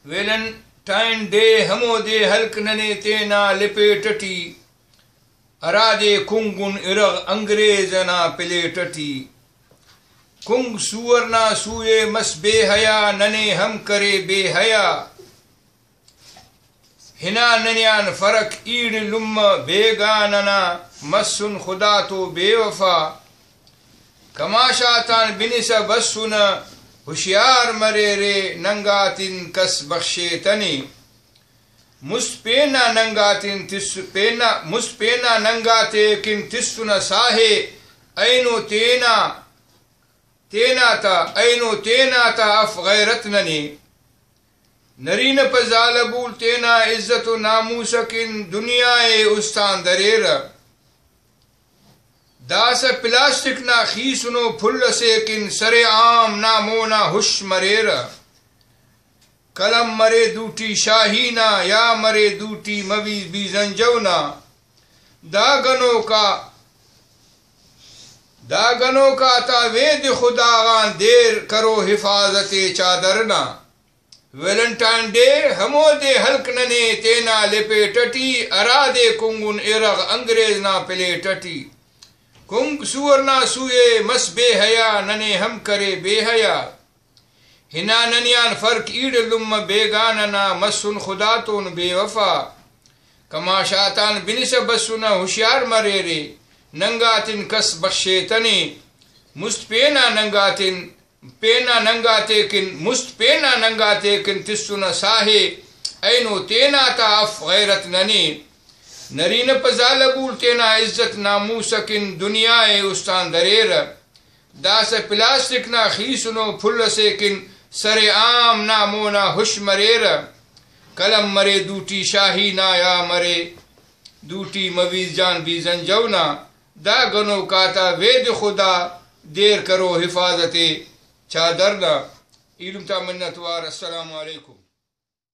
Valentine day ہمو دے ہلک ننے تینا لپیٹٹی ارادے کنگن ارغ انگریزنا پلیٹٹی king Swarna سوئے مس بے حیا ننے ہم کرے بے حیا ہنا ننیان فرق ایڑ لم بیگاننا مسن خدا تو بے وفا کماشاتان بنس بسن ہوشیار مرے رے ننگاتن کس بخشے تنی مسپینا ننگاتن تس پینا مسپینا ننگاتے کن تسن ساہے اینو تینا تا اف غیرت ننی نرین پزالبول تینا عزت و ناموسکن دنیا استان دریر داس پلاسٹک نا خیسنو پھل سے کن سر عام نامونا ہوش مریر کلم مرے دوٹی شاہینا یا مرے دوٹی موی بی زنجونا داگنوں کا تا وید خدا غان دیر کرو حفاظت چادرنا ویلنٹائن ڈے ہمو دے ہلک ننے تینا لپیٹٹی ارادے کنگن ارغ انگریزنا پلیٹٹی کنگ سورنا سوئے مس بے حیا ننے ہم کرے بے حیا ہنا ننیان فرق ایڑ لم بیگاننا مسن خدا تون بے وفا کماشاتان بنس بسنا ہوشیار مرے رے ننگاتن کس بخشے تنے مست پینا ننگاتے کن تسن ساہے اینو تینا تا اف غیرت ننی نرین پزالبول تینا عزت ناموسکن دنیا استان دریر داس پلاسٹک نا خیسنو پھل سے کن سر عام نامونا ہوش مریر کلم مرے دوٹی شاہی نا یا مرے دوٹی مویز جان بی زنجونا دا گنو کاتا وید خدا دیر کرو حفاظت چادرنا علم تا منتوار السلام علیکم